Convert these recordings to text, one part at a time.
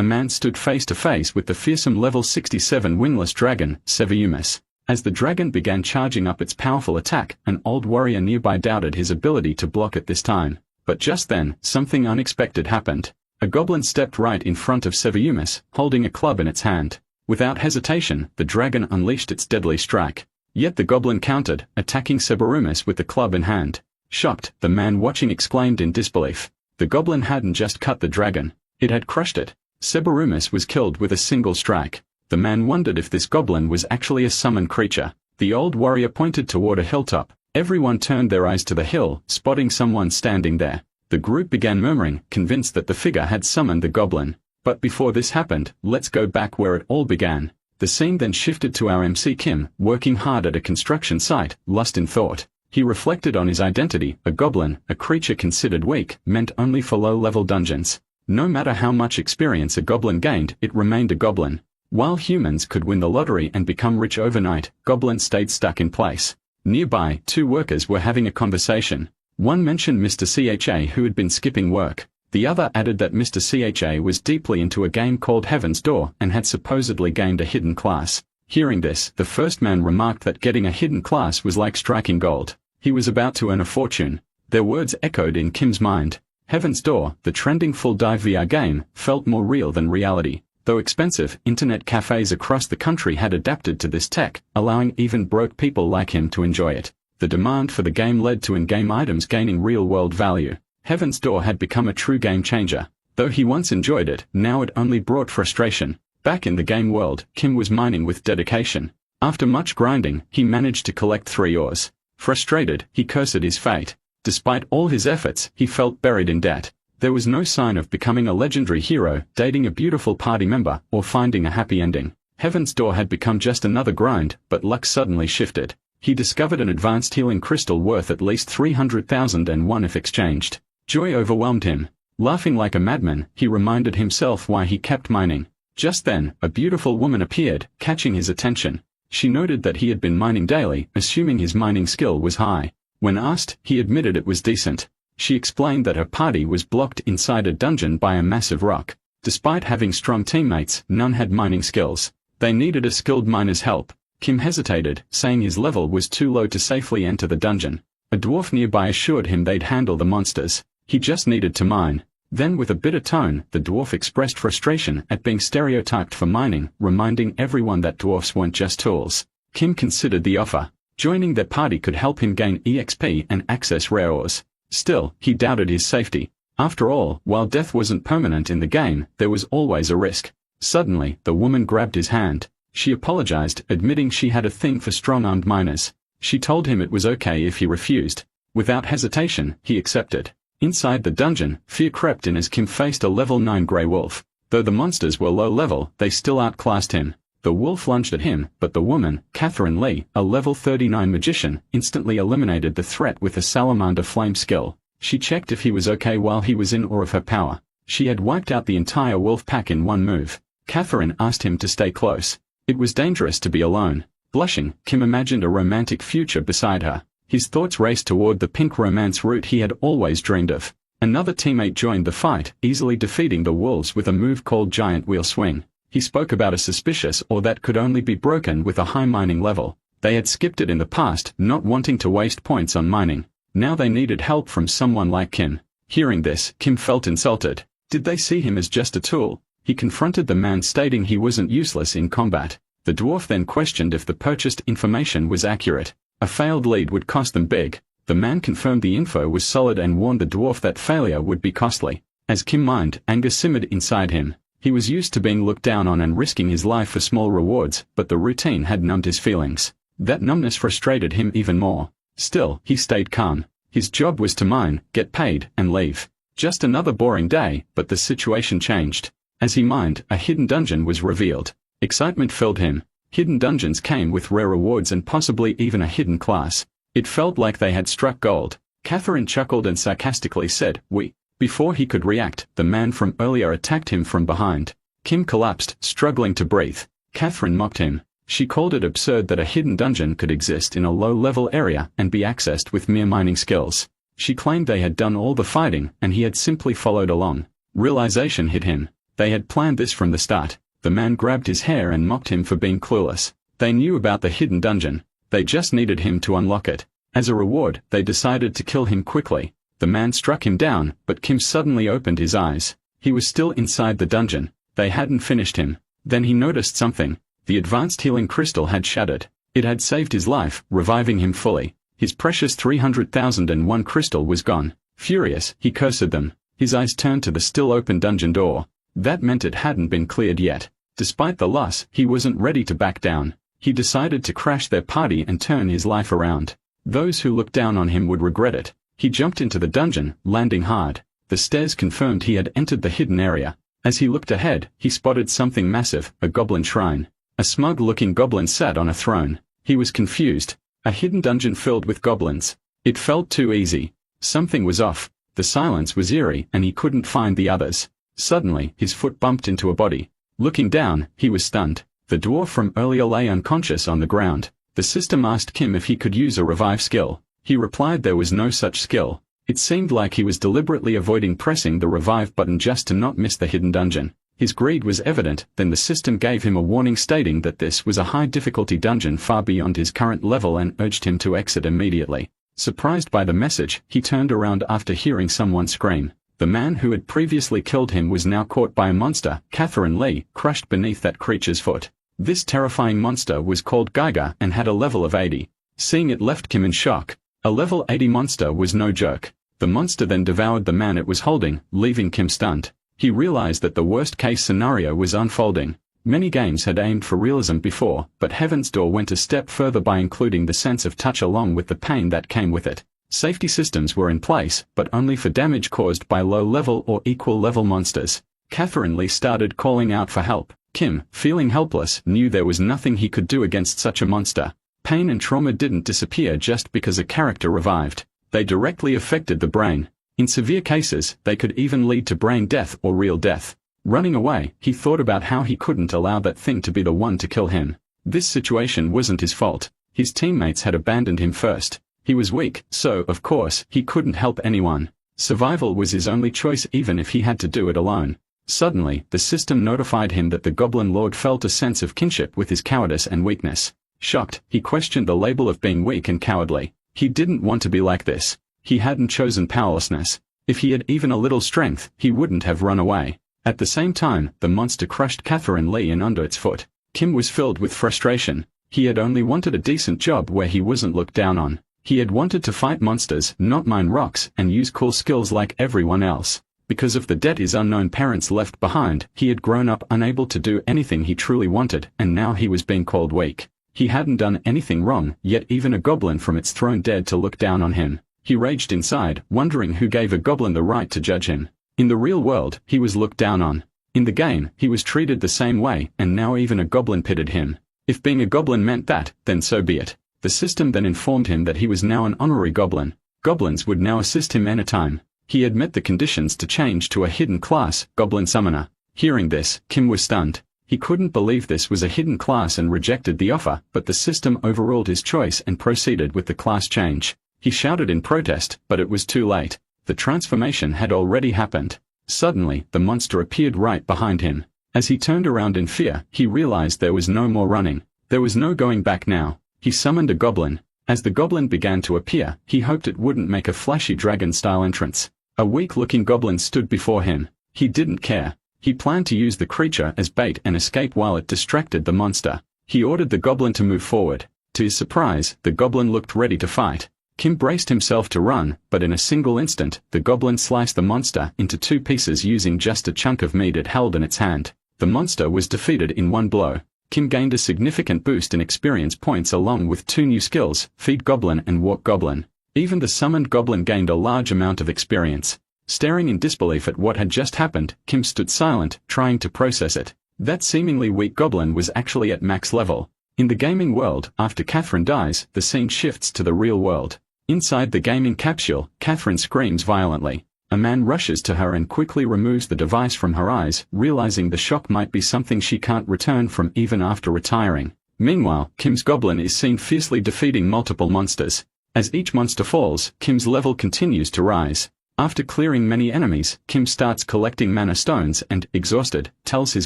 a man stood face to face with the fearsome level 67 wingless dragon, Seviyumis. As the dragon began charging up its powerful attack, an old warrior nearby doubted his ability to block it this time. But just then, something unexpected happened. A goblin stepped right in front of Seviyumis, holding a club in its hand. Without hesitation, the dragon unleashed its deadly strike. Yet the goblin countered, attacking Seviyumis with the club in hand. Shocked, the man watching exclaimed in disbelief. The goblin hadn't just cut the dragon, it had crushed it. Seviyumis was killed with a single strike. The man wondered if this goblin was actually a summoned creature. The old warrior pointed toward a hilltop. Everyone turned their eyes to the hill, spotting someone standing there. The group began murmuring, convinced that the figure had summoned the goblin. But before this happened, let's go back where it all began. The scene then shifted to our MC Kim, working hard at a construction site, lost in thought. He reflected on his identity, a goblin, a creature considered weak, meant only for low-level dungeons. No matter how much experience a goblin gained, it remained a goblin. While humans could win the lottery and become rich overnight, goblins stayed stuck in place. Nearby, two workers were having a conversation. One mentioned Mr. CHA who had been skipping work. The other added that Mr. CHA was deeply into a game called Heaven's Door and had supposedly gained a hidden class. Hearing this, the first man remarked that getting a hidden class was like striking gold. He was about to earn a fortune. Their words echoed in Kim's mind. Heaven's Door, the trending full-dive VR game, felt more real than reality. Though expensive, internet cafes across the country had adapted to this tech, allowing even broke people like him to enjoy it. The demand for the game led to in-game items gaining real-world value. Heaven's Door had become a true game-changer. Though he once enjoyed it, now it only brought frustration. Back in the game world, Kim was mining with dedication. After much grinding, he managed to collect 3 ores. Frustrated, he cursed his fate. Despite all his efforts, he felt buried in debt. There was no sign of becoming a legendary hero, dating a beautiful party member, or finding a happy ending. Heaven's Door had become just another grind, but luck suddenly shifted. He discovered an advanced healing crystal worth at least 300,001 if exchanged. Joy overwhelmed him. Laughing like a madman, he reminded himself why he kept mining. Just then, a beautiful woman appeared, catching his attention. She noted that he had been mining daily, assuming his mining skill was high. When asked, he admitted it was decent. She explained that her party was blocked inside a dungeon by a massive rock. Despite having strong teammates, none had mining skills. They needed a skilled miner's help. Kim hesitated, saying his level was too low to safely enter the dungeon. A dwarf nearby assured him they'd handle the monsters. He just needed to mine. Then with a bitter tone, the dwarf expressed frustration at being stereotyped for mining, reminding everyone that dwarfs weren't just tools. Kim considered the offer. Joining their party could help him gain EXP and access rare ores. Still, he doubted his safety. After all, while death wasn't permanent in the game, there was always a risk. Suddenly, the woman grabbed his hand. She apologized, admitting she had a thing for strong-armed miners. She told him it was okay if he refused. Without hesitation, he accepted. Inside the dungeon, fear crept in as Kim faced a level 9 grey wolf. Though the monsters were low level, they still outclassed him. The wolf lunged at him, but the woman, Catherine Lee, a level 39 magician, instantly eliminated the threat with a salamander flame skill. She checked if he was okay while he was in awe of her power. She had wiped out the entire wolf pack in one move. Catherine asked him to stay close. It was dangerous to be alone. Blushing, Kim imagined a romantic future beside her. His thoughts raced toward the pink romance route he had always dreamed of. Another teammate joined the fight, easily defeating the wolves with a move called Giant Wheel Swing. He spoke about a suspicious ore that could only be broken with a high mining level. They had skipped it in the past, not wanting to waste points on mining. Now they needed help from someone like Kim. Hearing this, Kim felt insulted. Did they see him as just a tool? He confronted the man, stating he wasn't useless in combat. The dwarf then questioned if the purchased information was accurate. A failed lead would cost them big. The man confirmed the info was solid and warned the dwarf that failure would be costly. As Kim mined, anger simmered inside him. He was used to being looked down on and risking his life for small rewards, but the routine had numbed his feelings. That numbness frustrated him even more. Still, he stayed calm. His job was to mine, get paid, and leave. Just another boring day, but the situation changed. As he mined, a hidden dungeon was revealed. Excitement filled him. Hidden dungeons came with rare rewards and possibly even a hidden class. It felt like they had struck gold. Catherine chuckled and sarcastically said, "We." Before he could react, the man from earlier attacked him from behind. Kim collapsed, struggling to breathe. Catherine mocked him. She called it absurd that a hidden dungeon could exist in a low-level area and be accessed with mere mining skills. She claimed they had done all the fighting and he had simply followed along. Realization hit him. They had planned this from the start. The man grabbed his hair and mocked him for being clueless. They knew about the hidden dungeon. They just needed him to unlock it. As a reward, they decided to kill him quickly. The man struck him down, but Kim suddenly opened his eyes. He was still inside the dungeon. They hadn't finished him. Then he noticed something. The advanced healing crystal had shattered. It had saved his life, reviving him fully. His precious 300,001 crystal was gone. Furious, he cursed them. His eyes turned to the still open dungeon door. That meant it hadn't been cleared yet. Despite the loss, he wasn't ready to back down. He decided to crash their party and turn his life around. Those who looked down on him would regret it. He jumped into the dungeon, landing hard. The stairs confirmed he had entered the hidden area. As he looked ahead, he spotted something massive, a goblin shrine. A smug-looking goblin sat on a throne. He was confused. A hidden dungeon filled with goblins. It felt too easy. Something was off. The silence was eerie and he couldn't find the others. Suddenly, his foot bumped into a body. Looking down, he was stunned. The dwarf from earlier lay unconscious on the ground. The system asked Kim if he could use a revive skill. He replied there was no such skill. It seemed like he was deliberately avoiding pressing the revive button just to not miss the hidden dungeon. His greed was evident. Then the system gave him a warning stating that this was a high-difficulty dungeon far beyond his current level and urged him to exit immediately. Surprised by the message, he turned around after hearing someone scream. The man who had previously killed him was now caught by a monster, Catherine Lee, crushed beneath that creature's foot. This terrifying monster was called Geiger and had a level of 80. Seeing it left Kim in shock. A level 80 monster was no joke. The monster then devoured the man it was holding, leaving Kim stunned. He realized that the worst-case scenario was unfolding. Many games had aimed for realism before, but Heaven's Door went a step further by including the sense of touch along with the pain that came with it. Safety systems were in place, but only for damage caused by low-level or equal-level monsters. Catherine Lee started calling out for help. Kim, feeling helpless, knew there was nothing he could do against such a monster. Pain and trauma didn't disappear just because a character revived. They directly affected the brain. In severe cases, they could even lead to brain death or real death. Running away, he thought about how he couldn't allow that thing to be the one to kill him. This situation wasn't his fault. His teammates had abandoned him first. He was weak, so, of course, he couldn't help anyone. Survival was his only choice even if he had to do it alone. Suddenly, the system notified him that the Goblin Lord felt a sense of kinship with his cowardice and weakness. Shocked, he questioned the label of being weak and cowardly. He didn't want to be like this. He hadn't chosen powerlessness. If he had even a little strength, he wouldn't have run away. At the same time, the monster crushed Catherine Lee in under its foot. Kim was filled with frustration. He had only wanted a decent job where he wasn't looked down on. He had wanted to fight monsters, not mine rocks, and use cool skills like everyone else. Because of the debt his unknown parents left behind, he had grown up unable to do anything he truly wanted, and now he was being called weak. He hadn't done anything wrong, yet even a goblin from its throne dared to look down on him. He raged inside, wondering who gave a goblin the right to judge him. In the real world, he was looked down on. In the game, he was treated the same way, and now even a goblin pitied him. If being a goblin meant that, then so be it. The system then informed him that he was now an honorary goblin. Goblins would now assist him anytime. He had met the conditions to change to a hidden class, Goblin Summoner. Hearing this, Kim was stunned. He couldn't believe this was a hidden class and rejected the offer, but the system overruled his choice and proceeded with the class change. He shouted in protest, but it was too late. The transformation had already happened. Suddenly, the monster appeared right behind him. As he turned around in fear, he realized there was no more running. There was no going back now. He summoned a goblin. As the goblin began to appear, he hoped it wouldn't make a flashy dragon-style entrance. A weak-looking goblin stood before him. He didn't care. He planned to use the creature as bait and escape while it distracted the monster. He ordered the goblin to move forward. To his surprise, the goblin looked ready to fight. Kim braced himself to run, but in a single instant, the goblin sliced the monster into two pieces using just a chunk of meat it held in its hand. The monster was defeated in one blow. Kim gained a significant boost in experience points along with two new skills, Feed Goblin and Walk Goblin. Even the summoned goblin gained a large amount of experience. Staring in disbelief at what had just happened, Kim stood silent, trying to process it. That seemingly weak goblin was actually at max level. In the gaming world, after Catherine dies, the scene shifts to the real world. Inside the gaming capsule, Catherine screams violently. A man rushes to her and quickly removes the device from her eyes, realizing the shock might be something she can't return from even after retiring. Meanwhile, Kim's goblin is seen fiercely defeating multiple monsters. As each monster falls, Kim's level continues to rise. After clearing many enemies, Kim starts collecting mana stones and, exhausted, tells his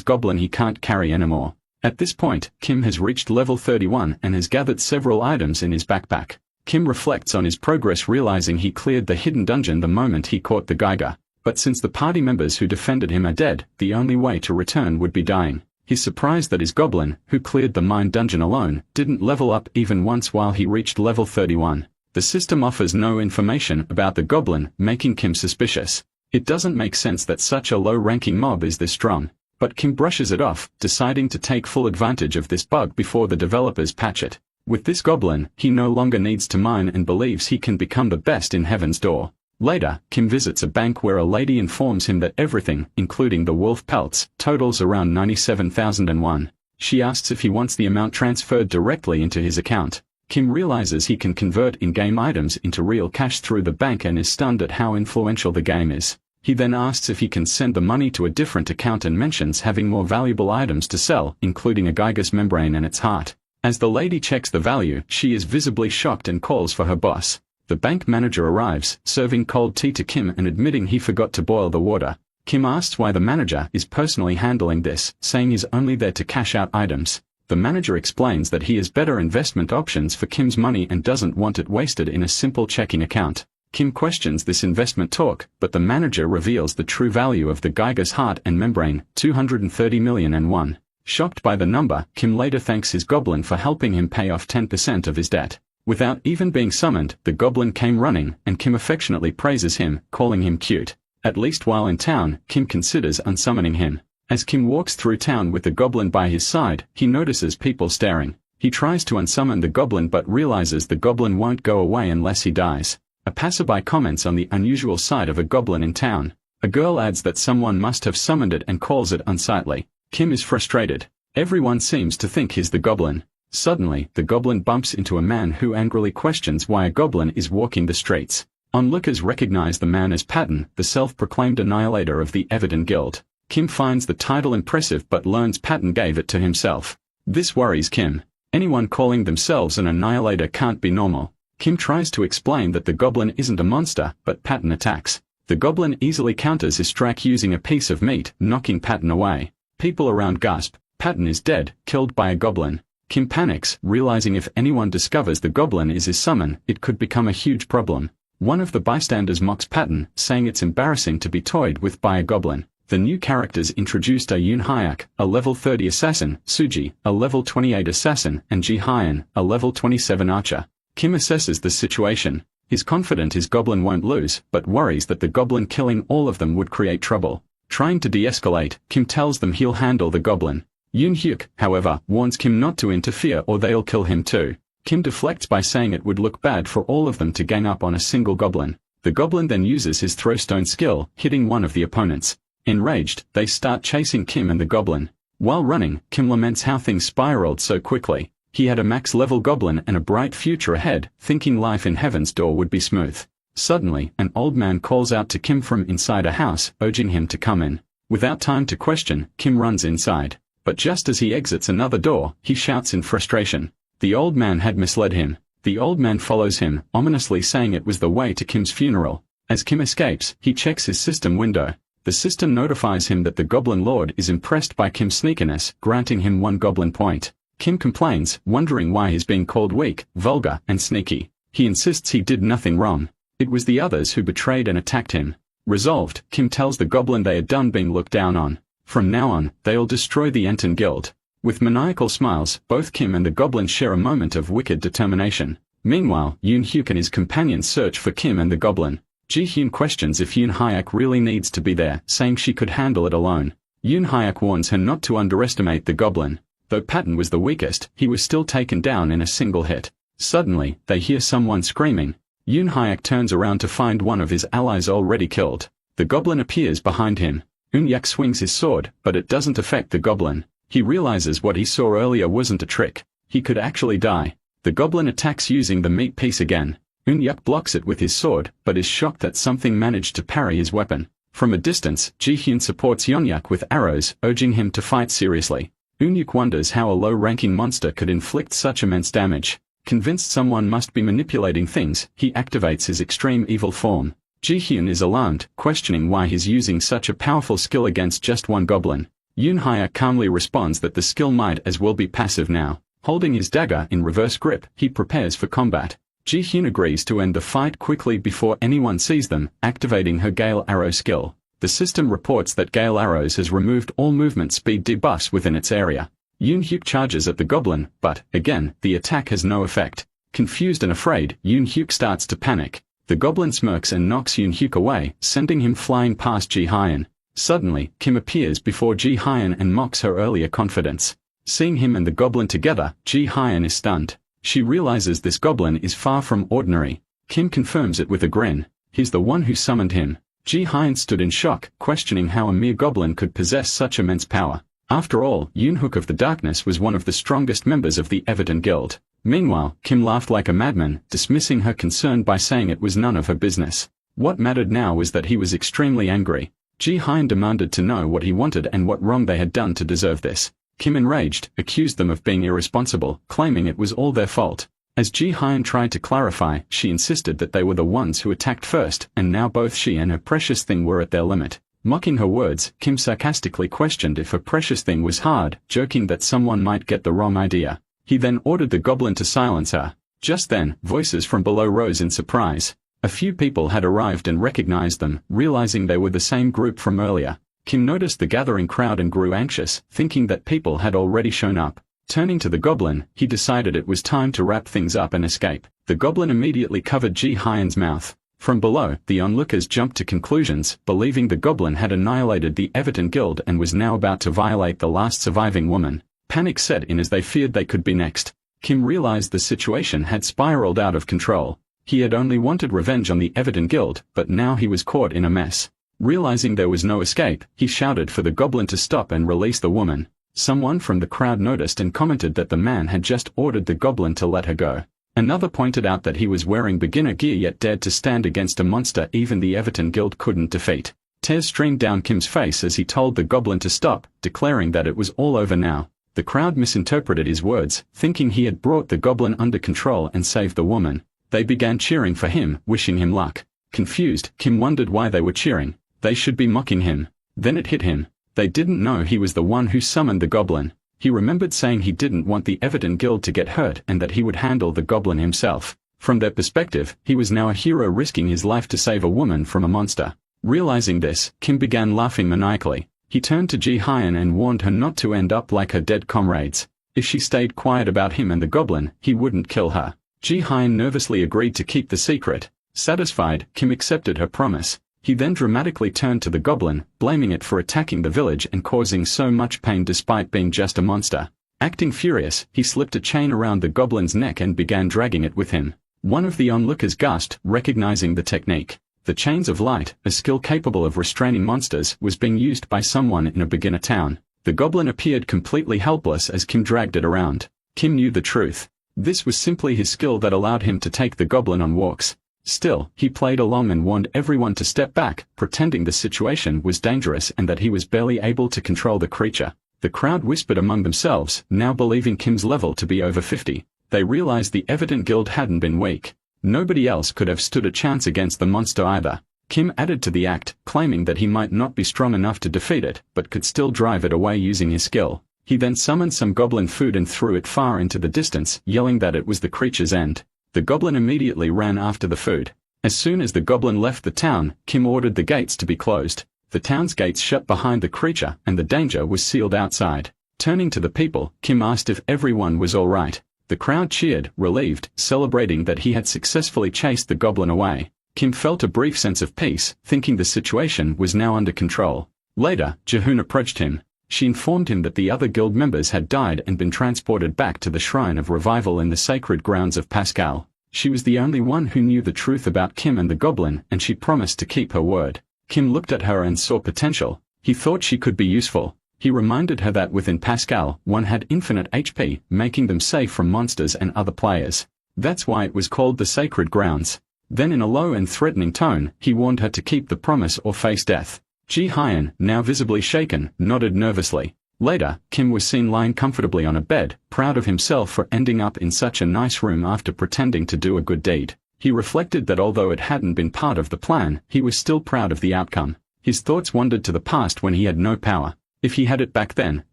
goblin he can't carry anymore. At this point, Kim has reached level 31 and has gathered several items in his backpack. Kim reflects on his progress, realizing he cleared the hidden dungeon the moment he caught the Geiger. But since the party members who defended him are dead, the only way to return would be dying. He's surprised that his goblin, who cleared the mine dungeon alone, didn't level up even once while he reached level 31. The system offers no information about the goblin, making Kim suspicious. It doesn't make sense that such a low-ranking mob is this strong. But Kim brushes it off, deciding to take full advantage of this bug before the developers patch it. With this goblin, he no longer needs to mine and believes he can become the best in Heaven's Door. Later, Kim visits a bank where a lady informs him that everything, including the wolf pelts, totals around 97,001. She asks if he wants the amount transferred directly into his account. Kim realizes he can convert in-game items into real cash through the bank and is stunned at how influential the game is. He then asks if he can send the money to a different account and mentions having more valuable items to sell, including a Geiger's membrane and its heart. As the lady checks the value, she is visibly shocked and calls for her boss. The bank manager arrives, serving cold tea to Kim and admitting he forgot to boil the water. Kim asks why the manager is personally handling this, saying he's only there to cash out items. The manager explains that he has better investment options for Kim's money and doesn't want it wasted in a simple checking account. Kim questions this investment talk, but the manager reveals the true value of the Geiger's heart and membrane, 230 million and one. Shocked by the number, Kim later thanks his goblin for helping him pay off 10% of his debt. Without even being summoned, the goblin came running, and Kim affectionately praises him, calling him cute. At least while in town, Kim considers unsummoning him. As Kim walks through town with the goblin by his side, he notices people staring. He tries to unsummon the goblin but realizes the goblin won't go away unless he dies. A passerby comments on the unusual sight of a goblin in town. A girl adds that someone must have summoned it and calls it unsightly. Kim is frustrated. Everyone seems to think he's the goblin. Suddenly, the goblin bumps into a man who angrily questions why a goblin is walking the streets. Onlookers recognize the man as Patton, the self-proclaimed annihilator of the Everton Guild. Kim finds the title impressive but learns Patton gave it to himself. This worries Kim. Anyone calling themselves an annihilator can't be normal. Kim tries to explain that the goblin isn't a monster, but Patton attacks. The goblin easily counters his strike using a piece of meat, knocking Patton away. People around gasp. Patton is dead, killed by a goblin. Kim panics, realizing if anyone discovers the goblin is his summon, it could become a huge problem. One of the bystanders mocks Patton, saying it's embarrassing to be toyed with by a goblin. The new characters introduced are Yoon Hyak, a level 30 assassin, Suji, a level 28 assassin, and Ji Hyun, a level 27 archer. Kim assesses the situation. He's confident his goblin won't lose, but worries that the goblin killing all of them would create trouble. Trying to de-escalate, Kim tells them he'll handle the goblin. Yoon Hyuk, however, warns Kim not to interfere or they'll kill him too. Kim deflects by saying it would look bad for all of them to gang up on a single goblin. The goblin then uses his throwstone skill, hitting one of the opponents. Enraged, they start chasing Kim and the goblin. While running, Kim laments how things spiraled so quickly. He had a max-level goblin and a bright future ahead, thinking life in Heaven's Door would be smooth. Suddenly, an old man calls out to Kim from inside a house, urging him to come in. Without time to question, Kim runs inside. But just as he exits another door, he shouts in frustration. The old man had misled him. The old man follows him, ominously saying it was the way to Kim's funeral. As Kim escapes, he checks his system window. The system notifies him that the Goblin Lord is impressed by Kim's sneakiness, granting him 1 goblin point. Kim complains, wondering why he's being called weak, vulgar, and sneaky. He insists he did nothing wrong. It was the others who betrayed and attacked him. Resolved, Kim tells the goblin they are done being looked down on. From now on, they'll destroy the Enten Guild. With maniacal smiles, both Kim and the goblin share a moment of wicked determination. Meanwhile, Yoon Hyuk and his companions search for Kim and the goblin. Ji Hyun questions if Yoon Hyak really needs to be there, saying she could handle it alone. Yoon Hyak warns her not to underestimate the goblin. Though Patton was the weakest, he was still taken down in a single hit. Suddenly, they hear someone screaming. Yoon Hyak turns around to find one of his allies already killed. The goblin appears behind him. Eun-yak swings his sword, but it doesn't affect the goblin. He realizes what he saw earlier wasn't a trick. He could actually die. The goblin attacks using the meat piece again. Eun-yak blocks it with his sword, but is shocked that something managed to parry his weapon. From a distance, Ji-hyun supports Yeon-yak with arrows, urging him to fight seriously. Eun-yak wonders how a low-ranking monster could inflict such immense damage. Convinced someone must be manipulating things, he activates his extreme evil form. Ji-hyun is alarmed, questioning why he's using such a powerful skill against just one goblin. Yoon-hya calmly responds that the skill might as well be passive now. Holding his dagger in reverse grip, he prepares for combat. Ji-hyun agrees to end the fight quickly before anyone sees them, activating her Gale Arrow skill. The system reports that Gale Arrows has removed all movement speed debuffs within its area. Yoon-hyuk charges at the goblin, but, again, the attack has no effect. Confused and afraid, Yoon-hyuk starts to panic. The goblin smirks and knocks Yoon-hyuk away, sending him flying past Ji-hyun. Suddenly, Kim appears before Ji-hyun and mocks her earlier confidence. Seeing him and the goblin together, Ji-hyun is stunned. She realizes this goblin is far from ordinary. Kim confirms it with a grin. He's the one who summoned him. Ji-hyun stood in shock, questioning how a mere goblin could possess such immense power. After all, Yoon-hyuk of the Darkness was one of the strongest members of the Everton Guild. Meanwhile, Kim laughed like a madman, dismissing her concern by saying it was none of her business. What mattered now was that he was extremely angry. Ji-hyun demanded to know what he wanted and what wrong they had done to deserve this. Kim, enraged, accused them of being irresponsible, claiming it was all their fault. As Ji-hyun tried to clarify, she insisted that they were the ones who attacked first, and now both she and her precious thing were at their limit. Mocking her words, Kim sarcastically questioned if her precious thing was hard, joking that someone might get the wrong idea. He then ordered the goblin to silence her. Just then, voices from below rose in surprise. A few people had arrived and recognized them, realizing they were the same group from earlier. Kim noticed the gathering crowd and grew anxious, thinking that people had already shown up. Turning to the goblin, he decided it was time to wrap things up and escape. The goblin immediately covered Ji-hyun's mouth. From below, the onlookers jumped to conclusions, believing the goblin had annihilated the Everton Guild and was now about to violate the last surviving woman. Panic set in as they feared they could be next. Kim realized the situation had spiraled out of control. He had only wanted revenge on the Everton Guild, but now he was caught in a mess. Realizing there was no escape, he shouted for the goblin to stop and release the woman. Someone from the crowd noticed and commented that the man had just ordered the goblin to let her go. Another pointed out that he was wearing beginner gear yet dared to stand against a monster even the Everton Guild couldn't defeat. Tears streamed down Kim's face as he told the goblin to stop, declaring that it was all over now. The crowd misinterpreted his words, thinking he had brought the goblin under control and saved the woman. They began cheering for him, wishing him luck. Confused, Kim wondered why they were cheering. They should be mocking him. Then it hit him. They didn't know he was the one who summoned the goblin. He remembered saying he didn't want the Everton Guild to get hurt and that he would handle the goblin himself. From their perspective, he was now a hero risking his life to save a woman from a monster. Realizing this, Kim began laughing maniacally. He turned to Ji-hyun and warned her not to end up like her dead comrades. If she stayed quiet about him and the goblin, he wouldn't kill her. Ji-hyun nervously agreed to keep the secret. Satisfied, Kim accepted her promise. He then dramatically turned to the goblin, blaming it for attacking the village and causing so much pain despite being just a monster. Acting furious, he slipped a chain around the goblin's neck and began dragging it with him. One of the onlookers gasped, recognizing the technique. The Chains of Light, a skill capable of restraining monsters, was being used by someone in a beginner town. The goblin appeared completely helpless as Kim dragged it around. Kim knew the truth. This was simply his skill that allowed him to take the goblin on walks. Still, he played along and warned everyone to step back, pretending the situation was dangerous and that he was barely able to control the creature. The crowd whispered among themselves, now believing Kim's level to be over 50. They realized the Everton Guild hadn't been weak. Nobody else could have stood a chance against the monster either. Kim added to the act, claiming that he might not be strong enough to defeat it, but could still drive it away using his skill. He then summoned some goblin food and threw it far into the distance, yelling that it was the creature's end. The goblin immediately ran after the food. As soon as the goblin left the town, Kim ordered the gates to be closed. The town's gates shut behind the creature, and the danger was sealed outside. Turning to the people, Kim asked if everyone was all right. The crowd cheered, relieved, celebrating that he had successfully chased the goblin away. Kim felt a brief sense of peace, thinking the situation was now under control. Later, Jaehoon approached him. She informed him that the other guild members had died and been transported back to the Shrine of Revival in the sacred grounds of Pascal. She was the only one who knew the truth about Kim and the goblin, and she promised to keep her word. Kim looked at her and saw potential. He thought she could be useful. He reminded her that within Pascal, one had infinite HP, making them safe from monsters and other players. That's why it was called the Sacred Grounds. Then in a low and threatening tone, he warned her to keep the promise or face death. Ji-hyun, now visibly shaken, nodded nervously. Later, Kim was seen lying comfortably on a bed, proud of himself for ending up in such a nice room after pretending to do a good deed. He reflected that although it hadn't been part of the plan, he was still proud of the outcome. His thoughts wandered to the past when he had no power. If he had it back then,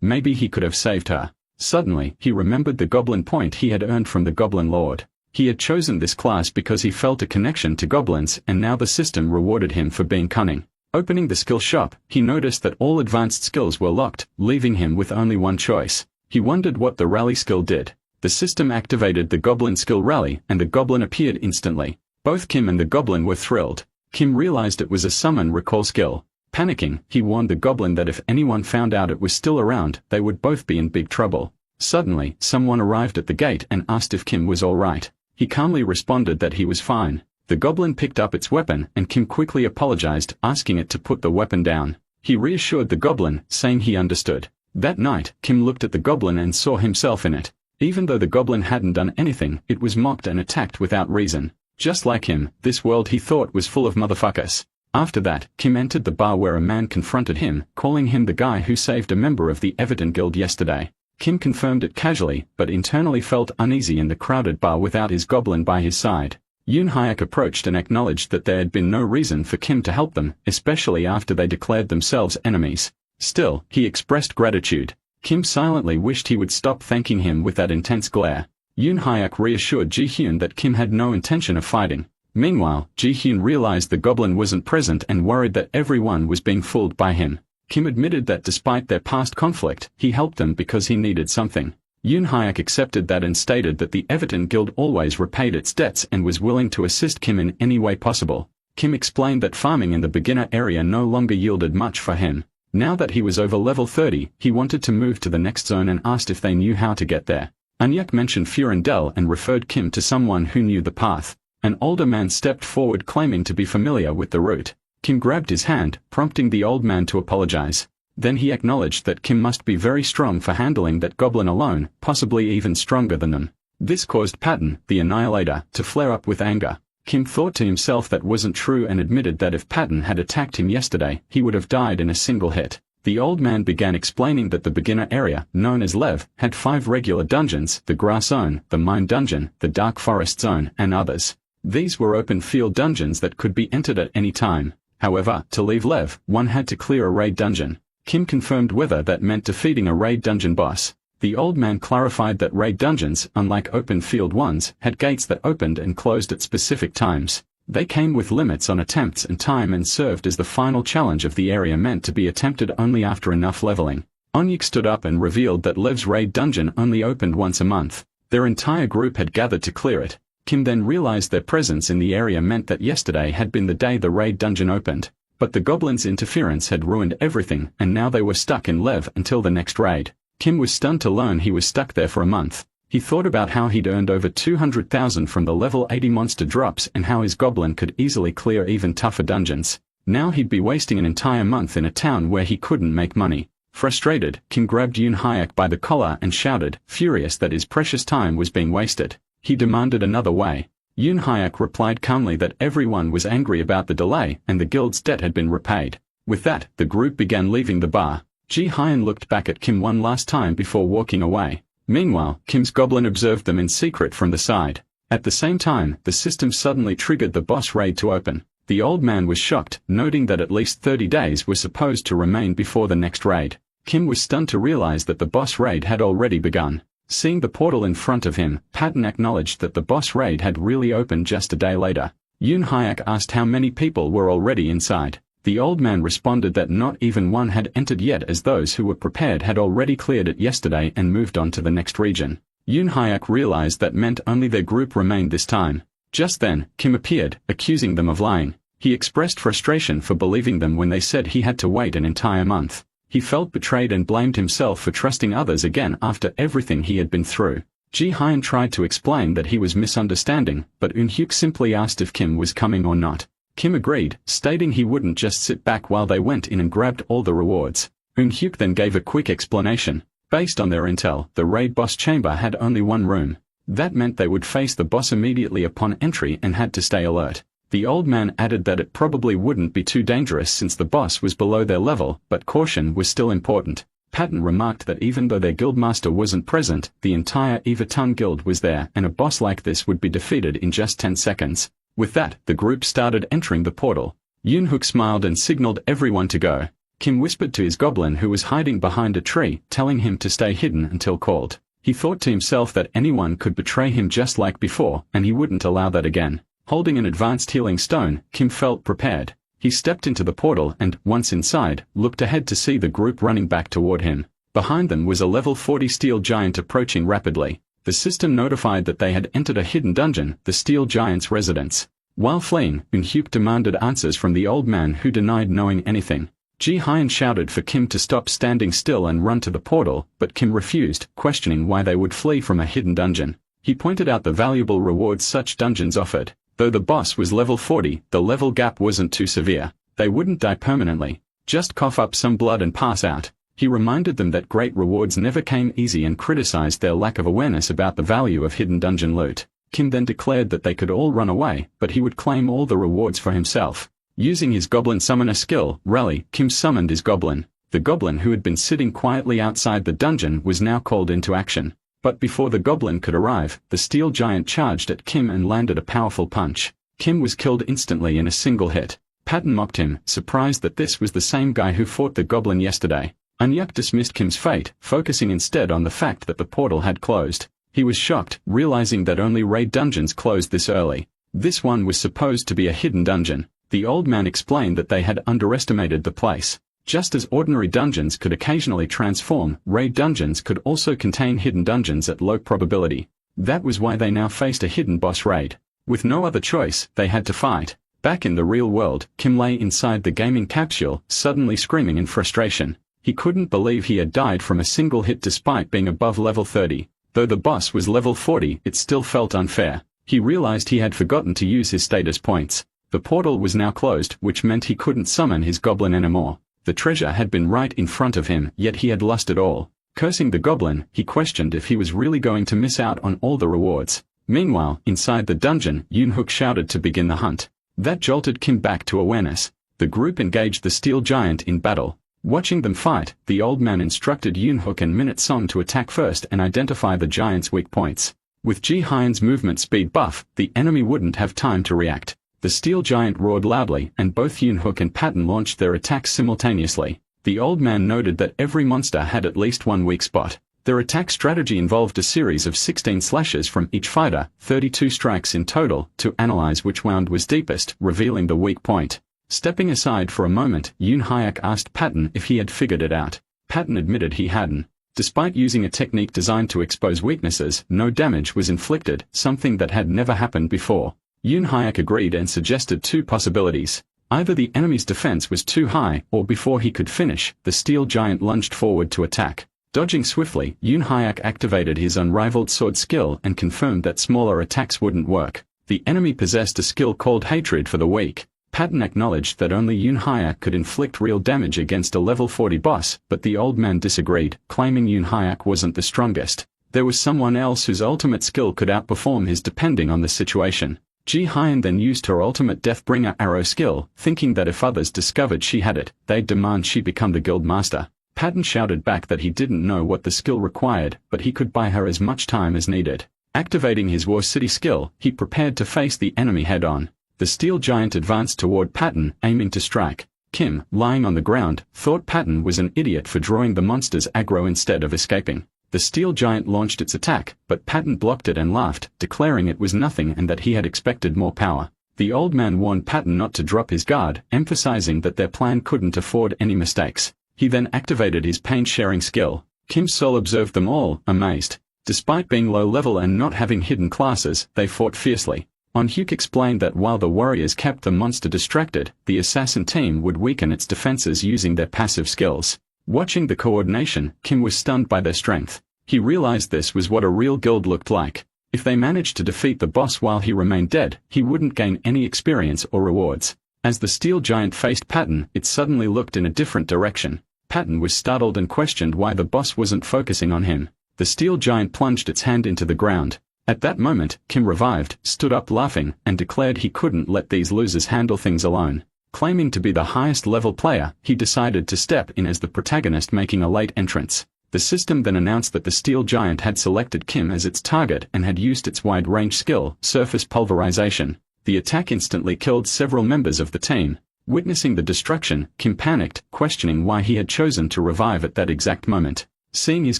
maybe he could have saved her. Suddenly, he remembered the goblin point he had earned from the Goblin Lord. He had chosen this class because he felt a connection to goblins, and now the system rewarded him for being cunning. Opening the skill shop, he noticed that all advanced skills were locked, leaving him with only one choice. He wondered what the rally skill did. The system activated the goblin skill rally, and the goblin appeared instantly. Both Kim and the goblin were thrilled. Kim realized it was a summon recall skill. Panicking, he warned the goblin that if anyone found out it was still around, they would both be in big trouble. Suddenly, someone arrived at the gate and asked if Kim was all right. He calmly responded that he was fine. The goblin picked up its weapon, and Kim quickly apologized, asking it to put the weapon down. He reassured the goblin, saying he understood. That night, Kim looked at the goblin and saw himself in it. Even though the goblin hadn't done anything, it was mocked and attacked without reason. Just like him, this world he thought was full of motherfuckers. After that, Kim entered the bar where a man confronted him, calling him the guy who saved a member of the Everton Guild yesterday. Kim confirmed it casually, but internally felt uneasy in the crowded bar without his goblin by his side. Yoon Hyuk approached and acknowledged that there had been no reason for Kim to help them, especially after they declared themselves enemies. Still, he expressed gratitude. Kim silently wished he would stop thanking him with that intense glare. Yoon Hyuk reassured Ji-hyun that Kim had no intention of fighting. Meanwhile, Ji-hyun realized the goblin wasn't present and worried that everyone was being fooled by him. Kim admitted that despite their past conflict, he helped them because he needed something. Yoon Hyuk accepted that and stated that the Everton Guild always repaid its debts and was willing to assist Kim in any way possible. Kim explained that farming in the beginner area no longer yielded much for him. Now that he was over level 30, he wanted to move to the next zone and asked if they knew how to get there. Anyuk mentioned Furendel and referred Kim to someone who knew the path. An older man stepped forward claiming to be familiar with the route. Kim grabbed his hand, prompting the old man to apologize. Then he acknowledged that Kim must be very strong for handling that goblin alone, possibly even stronger than them. This caused Patton, the Annihilator, to flare up with anger. Kim thought to himself that wasn't true and admitted that if Patton had attacked him yesterday, he would have died in a single hit. The old man began explaining that the beginner area, known as Lev, had 5 regular dungeons: the Grass Zone, the Mine Dungeon, the Dark Forest Zone, and others. These were open field dungeons that could be entered at any time. However, to leave Lev, one had to clear a raid dungeon. Kim confirmed whether that meant defeating a raid dungeon boss. The old man clarified that raid dungeons, unlike open field ones, had gates that opened and closed at specific times. They came with limits on attempts and time and served as the final challenge of the area, meant to be attempted only after enough leveling. Onyx stood up and revealed that Lev's raid dungeon only opened once a month. Their entire group had gathered to clear it. Kim then realized their presence in the area meant that yesterday had been the day the raid dungeon opened. But the goblins' interference had ruined everything, and now they were stuck in Lev until the next raid. Kim was stunned to learn he was stuck there for a month. He thought about how he'd earned over 200,000 from the level 80 monster drops and how his goblin could easily clear even tougher dungeons. Now he'd be wasting an entire month in a town where he couldn't make money. Frustrated, Kim grabbed Yoon Hyuk by the collar and shouted, furious that his precious time was being wasted. He demanded another way. Yoon Hyuk replied calmly that everyone was angry about the delay and the guild's debt had been repaid. With that, the group began leaving the bar. Ji-hyun looked back at Kim one last time before walking away. Meanwhile, Kim's goblin observed them in secret from the side. At the same time, the system suddenly triggered the boss raid to open. The old man was shocked, noting that at least 30 days were supposed to remain before the next raid. Kim was stunned to realize that the boss raid had already begun. Seeing the portal in front of him, Patton acknowledged that the boss raid had really opened just a day later. Yoon Hyuk asked how many people were already inside. The old man responded that not even one had entered yet, as those who were prepared had already cleared it yesterday and moved on to the next region. Yoon Hyuk realized that meant only their group remained this time. Just then, Kim appeared, accusing them of lying. He expressed frustration for believing them when they said he had to wait an entire month. He felt betrayed and blamed himself for trusting others again after everything he had been through. Ji-hyun tried to explain that he was misunderstanding, but Eun-hyuk simply asked if Kim was coming or not. Kim agreed, stating he wouldn't just sit back while they went in and grabbed all the rewards. Eun-hyuk then gave a quick explanation. Based on their intel, the raid boss chamber had only one room. That meant they would face the boss immediately upon entry and had to stay alert. The old man added that it probably wouldn't be too dangerous since the boss was below their level, but caution was still important. Patton remarked that even though their guildmaster wasn't present, the entire Everton guild was there, and a boss like this would be defeated in just 10 seconds. With that, the group started entering the portal. Yoonhook smiled and signaled everyone to go. Kim whispered to his goblin who was hiding behind a tree, telling him to stay hidden until called. He thought to himself that anyone could betray him just like before, and he wouldn't allow that again. Holding an advanced healing stone, Kim felt prepared. He stepped into the portal and, once inside, looked ahead to see the group running back toward him. Behind them was a level 40 steel giant approaching rapidly. The system notified that they had entered a hidden dungeon, the steel giant's residence. While fleeing, Eunhyuk demanded answers from the old man who denied knowing anything. Ji-hyun shouted for Kim to stop standing still and run to the portal, but Kim refused, questioning why they would flee from a hidden dungeon. He pointed out the valuable rewards such dungeons offered. Though the boss was level 40, the level gap wasn't too severe. They wouldn't die permanently. Just cough up some blood and pass out. He reminded them that great rewards never came easy and criticized their lack of awareness about the value of hidden dungeon loot. Kim then declared that they could all run away, but he would claim all the rewards for himself. Using his goblin summoner skill, Rally, Kim summoned his goblin. The goblin who had been sitting quietly outside the dungeon was now called into action. But before the goblin could arrive, the steel giant charged at Kim and landed a powerful punch. Kim was killed instantly in a single hit. Patton mocked him, surprised that this was the same guy who fought the goblin yesterday. Eunhyuk dismissed Kim's fate, focusing instead on the fact that the portal had closed. He was shocked, realizing that only raid dungeons closed this early. This one was supposed to be a hidden dungeon. The old man explained that they had underestimated the place. Just as ordinary dungeons could occasionally transform, raid dungeons could also contain hidden dungeons at low probability. That was why they now faced a hidden boss raid. With no other choice, they had to fight. Back in the real world, Kim lay inside the gaming capsule, suddenly screaming in frustration. He couldn't believe he had died from a single hit despite being above level 30. Though the boss was level 40, it still felt unfair. He realized he had forgotten to use his status points. The portal was now closed, which meant he couldn't summon his goblin anymore. The treasure had been right in front of him, yet he had lost it all. Cursing the goblin, he questioned if he was really going to miss out on all the rewards. Meanwhile, inside the dungeon, Yoonhook shouted to begin the hunt. That jolted Kim back to awareness. The group engaged the steel giant in battle. Watching them fight, the old man instructed Yoonhook and Minute Song to attack first and identify the giant's weak points. With Ji-hyun's movement speed buff, the enemy wouldn't have time to react. The steel giant roared loudly, and both Yoonhook and Patton launched their attacks simultaneously. The old man noted that every monster had at least one weak spot. Their attack strategy involved a series of 16 slashes from each fighter, 32 strikes in total, to analyze which wound was deepest, revealing the weak point. Stepping aside for a moment, Yoon-hyuk asked Patton if he had figured it out. Patton admitted he hadn't. Despite using a technique designed to expose weaknesses, no damage was inflicted, something that had never happened before. Yoon-hyuk agreed and suggested two possibilities. Either the enemy's defense was too high, or before he could finish, the steel giant lunged forward to attack. Dodging swiftly, Yoon-hyuk activated his unrivaled sword skill and confirmed that smaller attacks wouldn't work. The enemy possessed a skill called Hatred for the Weak. Patton acknowledged that only Yoon-hyuk could inflict real damage against a level 40 boss, but the old man disagreed, claiming Yoon-hyuk wasn't the strongest. There was someone else whose ultimate skill could outperform his depending on the situation. Ji-hyun then used her ultimate Deathbringer arrow skill, thinking that if others discovered she had it, they'd demand she become the guild master. Patton shouted back that he didn't know what the skill required, but he could buy her as much time as needed. Activating his War City skill, he prepared to face the enemy head-on. The steel giant advanced toward Patton, aiming to strike. Kim, lying on the ground, thought Patton was an idiot for drawing the monster's aggro instead of escaping. The steel giant launched its attack, but Patton blocked it and laughed, declaring it was nothing and that he had expected more power. The old man warned Patton not to drop his guard, emphasizing that their plan couldn't afford any mistakes. He then activated his pain-sharing skill. Kim Sol observed them all, amazed. Despite being low level and not having hidden classes, they fought fiercely. Eunhyuk explained that while the warriors kept the monster distracted, the assassin team would weaken its defenses using their passive skills. Watching the coordination, Kim was stunned by their strength. He realized this was what a real guild looked like. If they managed to defeat the boss while he remained dead, he wouldn't gain any experience or rewards. As the steel giant faced Patton, it suddenly looked in a different direction. Patton was startled and questioned why the boss wasn't focusing on him. The steel giant plunged its hand into the ground. At that moment, Kim revived, stood up laughing, and declared he couldn't let these losers handle things alone. Claiming to be the highest level player, he decided to step in as the protagonist, making a late entrance. The system then announced that the steel giant had selected Kim as its target and had used its wide-range skill, surface pulverization. The attack instantly killed several members of the team. Witnessing the destruction, Kim panicked, questioning why he had chosen to revive at that exact moment. Seeing his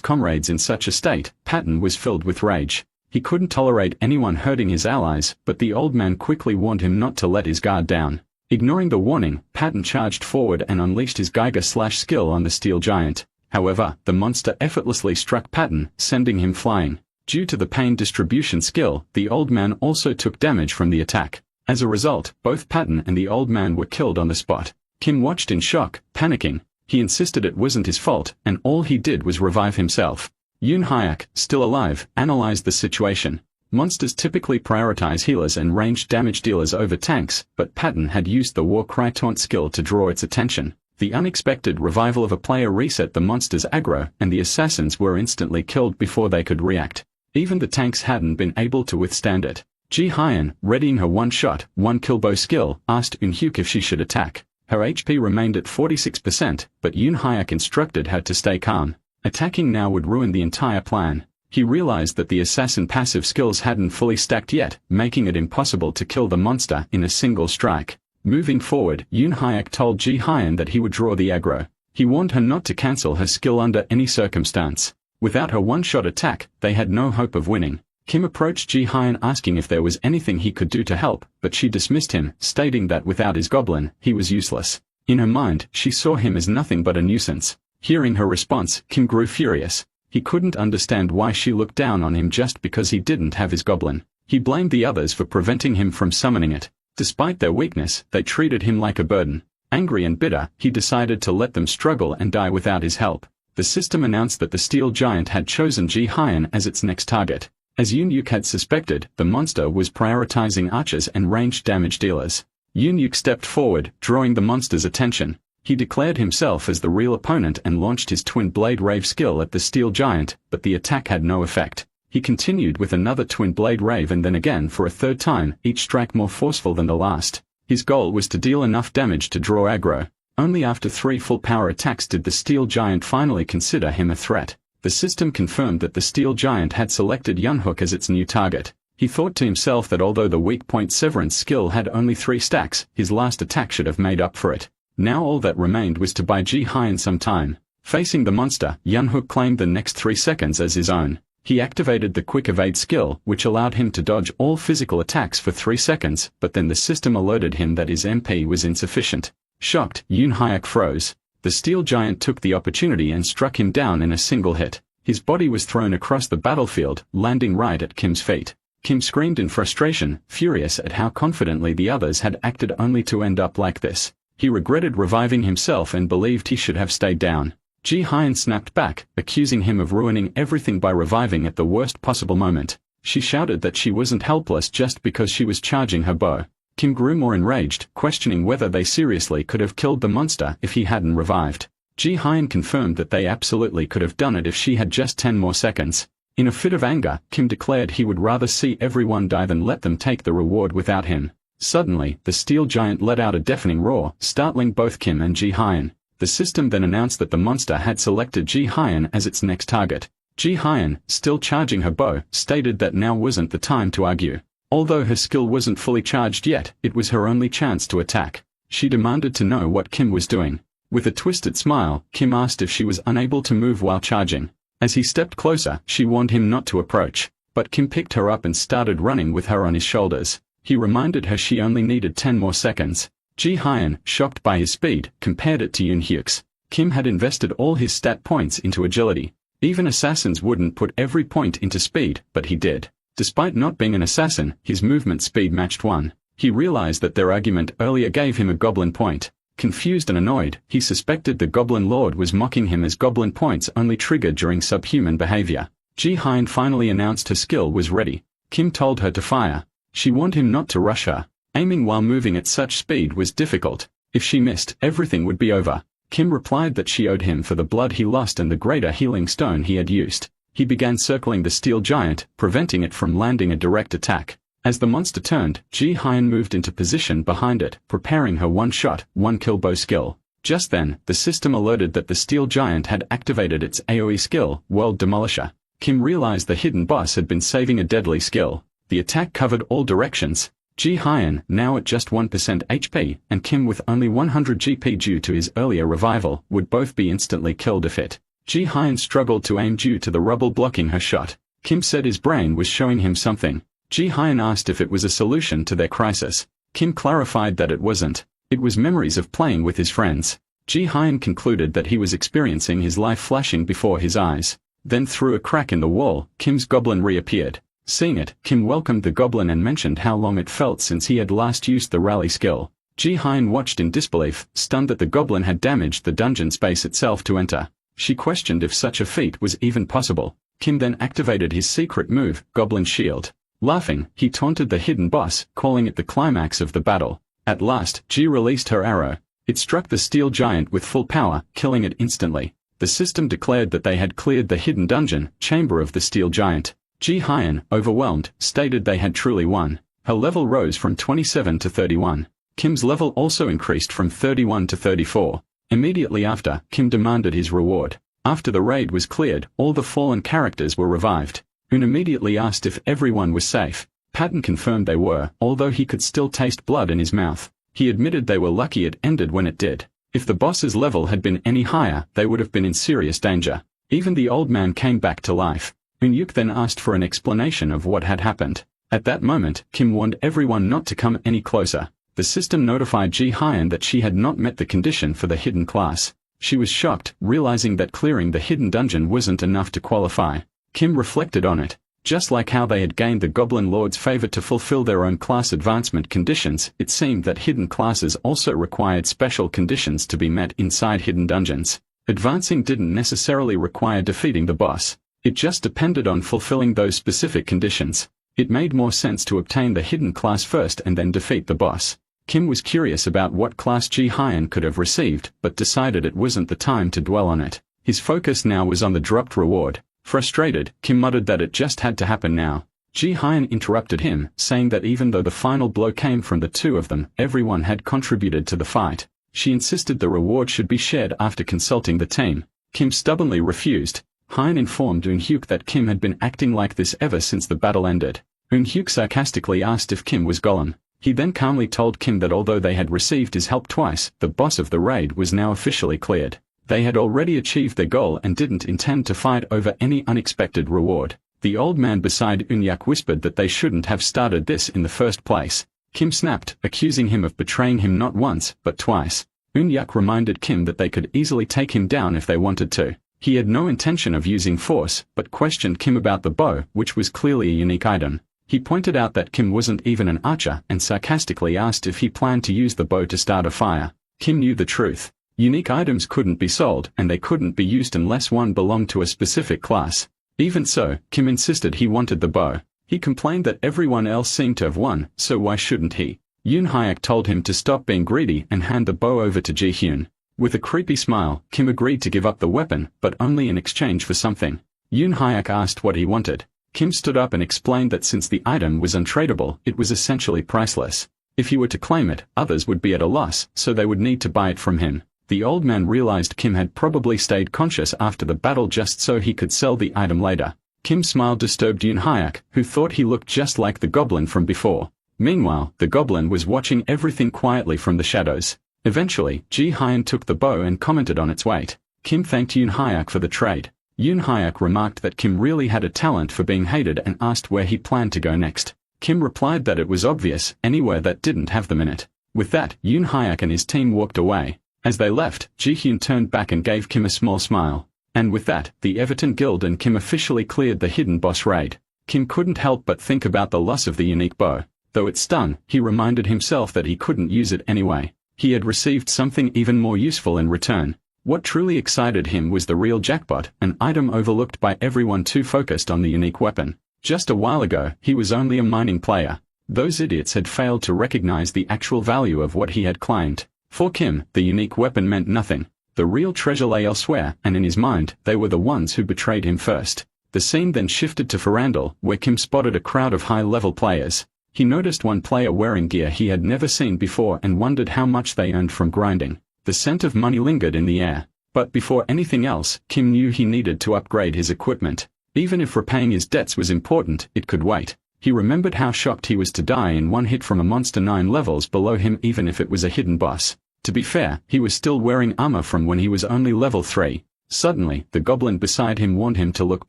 comrades in such a state, Patton was filled with rage. He couldn't tolerate anyone hurting his allies, but the old man quickly warned him not to let his guard down. Ignoring the warning, Patton charged forward and unleashed his Geiger-slash-skill on the steel giant. However, the monster effortlessly struck Patton, sending him flying. Due to the pain distribution skill, the old man also took damage from the attack. As a result, both Patton and the old man were killed on the spot. Kim watched in shock, panicking. He insisted it wasn't his fault, and all he did was revive himself. Yoon Hyuk, still alive, analyzed the situation. Monsters typically prioritize healers and ranged damage dealers over tanks, but Patton had used the War Cry Taunt skill to draw its attention. The unexpected revival of a player reset the monster's aggro, and the assassins were instantly killed before they could react. Even the tanks hadn't been able to withstand it. Ji Hyun, readying her one-shot, one-kill bow skill, asked Yoon Hyuk if she should attack. Her HP remained at 46%, but Yoon Hyuk instructed her to stay calm. Attacking now would ruin the entire plan. He realized that the assassin passive skills hadn't fully stacked yet, making it impossible to kill the monster in a single strike. Moving forward, Yoon Hyuk told Ji Hyun that he would draw the aggro. He warned her not to cancel her skill under any circumstance. Without her one-shot attack, they had no hope of winning. Kim approached Ji Hyun asking if there was anything he could do to help, but she dismissed him, stating that without his goblin, he was useless. In her mind, she saw him as nothing but a nuisance. Hearing her response, Kim grew furious. He couldn't understand why she looked down on him just because he didn't have his goblin. He blamed the others for preventing him from summoning it. Despite their weakness, they treated him like a burden. Angry and bitter, he decided to let them struggle and die without his help. The system announced that the steel giant had chosen Ji Hyun as its next target. As Yoon Hyuk had suspected, the monster was prioritizing archers and ranged damage dealers. Yoon Hyuk stepped forward, drawing the monster's attention. He declared himself as the real opponent and launched his twin blade rave skill at the steel giant, but the attack had no effect. He continued with another twin blade rave and then again for a third time, each strike more forceful than the last. His goal was to deal enough damage to draw aggro. Only after 3 full power attacks did the steel giant finally consider him a threat. The system confirmed that the steel giant had selected Yoon Hyuk as its new target. He thought to himself that although the weak point severance skill had only 3 stacks, his last attack should have made up for it. Now all that remained was to buy Ji Hyun some time. Facing the monster, Yoon Hyuk claimed the next 3 seconds as his own. He activated the quick evade skill, which allowed him to dodge all physical attacks for 3 seconds, but then the system alerted him that his MP was insufficient. Shocked, Yoon Hyuk froze. The steel giant took the opportunity and struck him down in a single hit. His body was thrown across the battlefield, landing right at Kim's feet. Kim screamed in frustration, furious at how confidently the others had acted only to end up like this. He regretted reviving himself and believed he should have stayed down. Ji Hyun snapped back, accusing him of ruining everything by reviving at the worst possible moment. She shouted that she wasn't helpless just because she was charging her bow. Kim grew more enraged, questioning whether they seriously could have killed the monster if he hadn't revived. Ji Hyun confirmed that they absolutely could have done it if she had just 10 more seconds. In a fit of anger, Kim declared he would rather see everyone die than let them take the reward without him. Suddenly, the steel giant let out a deafening roar, startling both Kim and Ji Hyun. The system then announced that the monster had selected Ji Hyun as its next target. Ji Hyun, still charging her bow, stated that now wasn't the time to argue. Although her skill wasn't fully charged yet, it was her only chance to attack. She demanded to know what Kim was doing. With a twisted smile, Kim asked if she was unable to move while charging. As he stepped closer, she warned him not to approach. But Kim picked her up and started running with her on his shoulders. He reminded her she only needed 10 more seconds. Ji Hyun, shocked by his speed, compared it to Yoon Hyuk's. Kim had invested all his stat points into agility. Even assassins wouldn't put every point into speed, but he did. Despite not being an assassin, his movement speed matched one. He realized that their argument earlier gave him a goblin point. Confused and annoyed, he suspected the Goblin Lord was mocking him as goblin points only triggered during subhuman behavior. Ji Hyun finally announced her skill was ready. Kim told her to fire. She warned him not to rush her. Aiming while moving at such speed was difficult. If she missed, everything would be over. Kim replied that she owed him for the blood he lost and the greater healing stone he had used. He began circling the steel giant, preventing it from landing a direct attack. As the monster turned, Ji-hyun moved into position behind it, preparing her one-shot, one-kill bow skill. Just then, the system alerted that the steel giant had activated its AoE skill, World Demolisher. Kim realized the hidden boss had been saving a deadly skill. The attack covered all directions. Ji-hyun, now at just 1% HP, and Kim with only 100 GP due to his earlier revival, would both be instantly killed if hit. Ji-hyun struggled to aim due to the rubble blocking her shot. Kim said his brain was showing him something. Ji-hyun asked if it was a solution to their crisis. Kim clarified that it wasn't. It was memories of playing with his friends. Ji-hyun concluded that he was experiencing his life flashing before his eyes. Then through a crack in the wall, Kim's goblin reappeared. Seeing it, Kim welcomed the goblin and mentioned how long it felt since he had last used the rally skill. Ji-hyun watched in disbelief, stunned that the goblin had damaged the dungeon space itself to enter. She questioned if such a feat was even possible. Kim then activated his secret move, Goblin Shield. Laughing, he taunted the hidden boss, calling it the climax of the battle. At last, Ji released her arrow. It struck the steel giant with full power, killing it instantly. The system declared that they had cleared the hidden dungeon, chamber of the steel giant. Ji-hyun, overwhelmed, stated they had truly won. Her level rose from 27 to 31. Kim's level also increased from 31 to 34. Immediately after, Kim demanded his reward. After the raid was cleared, all the fallen characters were revived. Un immediately asked if everyone was safe. Patton confirmed they were, although he could still taste blood in his mouth. He admitted they were lucky it ended when it did. If the boss's level had been any higher, they would have been in serious danger. Even the old man came back to life. Un-yuk then asked for an explanation of what had happened. At that moment, Kim warned everyone not to come any closer. The system notified Ji-hyun that she had not met the condition for the hidden class. She was shocked, realizing that clearing the hidden dungeon wasn't enough to qualify. Kim reflected on it. Just like how they had gained the Goblin Lord's favor to fulfill their own class advancement conditions, it seemed that hidden classes also required special conditions to be met inside hidden dungeons. Advancing didn't necessarily require defeating the boss. It just depended on fulfilling those specific conditions. It made more sense to obtain the hidden class first and then defeat the boss. Kim was curious about what class Ji-hyun could have received, but decided it wasn't the time to dwell on it. His focus now was on the dropped reward. Frustrated, Kim muttered that it just had to happen now. Ji-hyun interrupted him, saying that even though the final blow came from the two of them, everyone had contributed to the fight. She insisted the reward should be shared after consulting the team. Kim stubbornly refused. Hyun informed Un-hyuk that Kim had been acting like this ever since the battle ended. Un-hyuk sarcastically asked if Kim was Gollum. He then calmly told Kim that although they had received his help twice, the boss of the raid was now officially cleared. They had already achieved their goal and didn't intend to fight over any unexpected reward. The old man beside Un-hyuk whispered that they shouldn't have started this in the first place. Kim snapped, accusing him of betraying him not once, but twice. Un-hyuk reminded Kim that they could easily take him down if they wanted to. He had no intention of using force, but questioned Kim about the bow, which was clearly a unique item. He pointed out that Kim wasn't even an archer and sarcastically asked if he planned to use the bow to start a fire. Kim knew the truth. Unique items couldn't be sold and they couldn't be used unless one belonged to a specific class. Even so, Kim insisted he wanted the bow. He complained that everyone else seemed to have won, so why shouldn't he? Un-hyuk told him to stop being greedy and hand the bow over to Ji-hyun. With a creepy smile, Kim agreed to give up the weapon, but only in exchange for something. Un-hyuk asked what he wanted. Kim stood up and explained that since the item was untradeable, it was essentially priceless. If he were to claim it, others would be at a loss, so they would need to buy it from him. The old man realized Kim had probably stayed conscious after the battle just so he could sell the item later. Kim's smile disturbed Un-hyuk, who thought he looked just like the goblin from before. Meanwhile, the goblin was watching everything quietly from the shadows. Eventually, Ji-hyun took the bow and commented on its weight. Kim thanked Un-hyuk for the trade. Un-hyuk remarked that Kim really had a talent for being hated and asked where he planned to go next. Kim replied that it was obvious, anywhere that didn't have them in it. With that, Un-hyuk and his team walked away. As they left, Ji-hyun turned back and gave Kim a small smile. And with that, the Everton Guild and Kim officially cleared the hidden boss raid. Kim couldn't help but think about the loss of the unique bow. Though it stung, he reminded himself that he couldn't use it anyway. He had received something even more useful in return. What truly excited him was the real jackpot, an item overlooked by everyone too focused on the unique weapon. Just a while ago, he was only a mining player. Those idiots had failed to recognize the actual value of what he had claimed. For Kim, the unique weapon meant nothing. The real treasure lay elsewhere, and in his mind, they were the ones who betrayed him first. The scene then shifted to Farandal, where Kim spotted a crowd of high-level players. He noticed one player wearing gear he had never seen before and wondered how much they earned from grinding. The scent of money lingered in the air. But before anything else, Kim knew he needed to upgrade his equipment. Even if repaying his debts was important, it could wait. He remembered how shocked he was to die in one hit from a monster 9 levels below him, even if it was a hidden boss. To be fair, he was still wearing armor from when he was only level 3. Suddenly, the goblin beside him warned him to look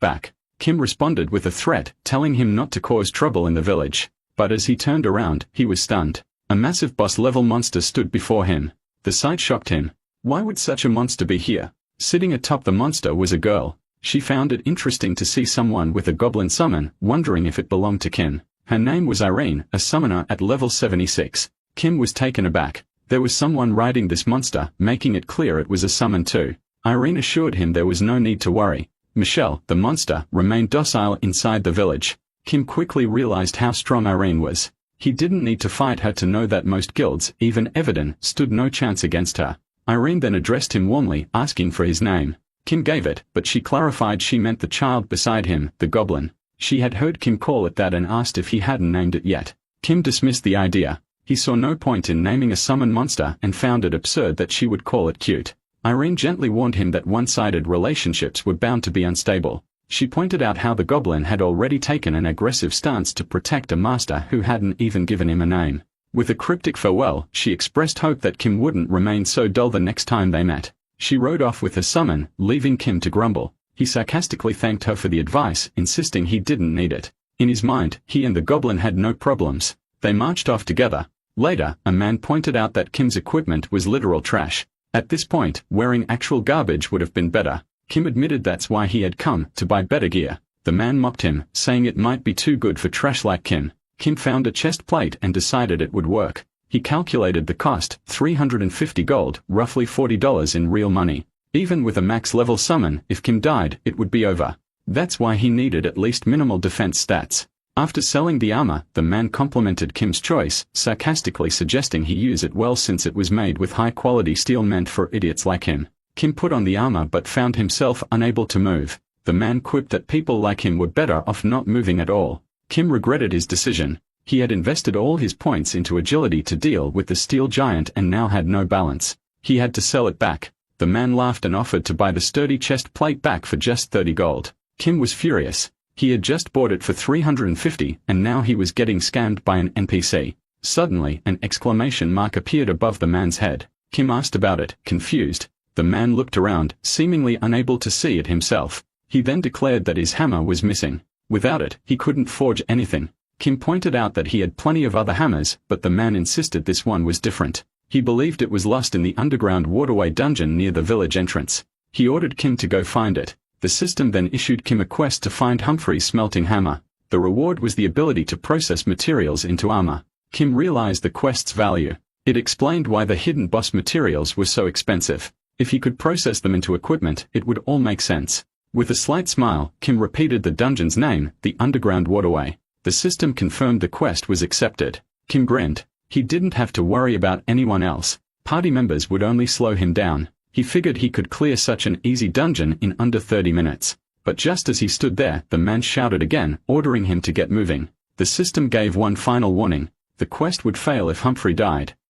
back. Kim responded with a threat, telling him not to cause trouble in the village. But as he turned around, he was stunned. A massive boss-level monster stood before him. The sight shocked him. Why would such a monster be here? Sitting atop the monster was a girl. She found it interesting to see someone with a goblin summon, wondering if it belonged to Kim. Her name was Irene, a summoner at level 76. Kim was taken aback. There was someone riding this monster, making it clear it was a summon too. Irene assured him there was no need to worry. Michelle, the monster, remained docile inside the village. Kim quickly realized how strong Irene was. He didn't need to fight her to know that most guilds, even Everden, stood no chance against her. Irene then addressed him warmly, asking for his name. Kim gave it, but she clarified she meant the child beside him, the goblin. She had heard Kim call it that and asked if he hadn't named it yet. Kim dismissed the idea. He saw no point in naming a summon monster and found it absurd that she would call it cute. Irene gently warned him that one-sided relationships were bound to be unstable. She pointed out how the goblin had already taken an aggressive stance to protect a master who hadn't even given him a name. With a cryptic farewell, she expressed hope that Kim wouldn't remain so dull the next time they met. She rode off with her summon, leaving Kim to grumble. He sarcastically thanked her for the advice, insisting he didn't need it. In his mind, he and the goblin had no problems. They marched off together. Later, a man pointed out that Kim's equipment was literal trash. At this point, wearing actual garbage would have been better. Kim admitted that's why he had come, to buy better gear. The man mocked him, saying it might be too good for trash like Kim. Kim found a chest plate and decided it would work. He calculated the cost, 350 gold, roughly $40 in real money. Even with a max level summon, if Kim died, it would be over. That's why he needed at least minimal defense stats. After selling the armor, the man complimented Kim's choice, sarcastically suggesting he use it well since it was made with high-quality steel meant for idiots like him. Kim put on the armor but found himself unable to move. The man quipped that people like him were better off not moving at all. Kim regretted his decision. He had invested all his points into agility to deal with the steel giant and now had no balance. He had to sell it back. The man laughed and offered to buy the sturdy chest plate back for just 30 gold. Kim was furious. He had just bought it for 350 and now he was getting scammed by an NPC. Suddenly, an exclamation mark appeared above the man's head. Kim asked about it, confused. The man looked around, seemingly unable to see it himself. He then declared that his hammer was missing. Without it, he couldn't forge anything. Kim pointed out that he had plenty of other hammers, but the man insisted this one was different. He believed it was lost in the underground waterway dungeon near the village entrance. He ordered Kim to go find it. The system then issued Kim a quest to find Humphrey's smelting hammer. The reward was the ability to process materials into armor. Kim realized the quest's value. It explained why the hidden boss materials were so expensive. If he could process them into equipment, it would all make sense. With a slight smile, Kim repeated the dungeon's name, the underground waterway. The system confirmed the quest was accepted. Kim grinned. He didn't have to worry about anyone else. Party members would only slow him down. He figured he could clear such an easy dungeon in under 30 minutes. But just as he stood there, the man shouted again, ordering him to get moving. The system gave one final warning. The quest would fail if Humphrey died.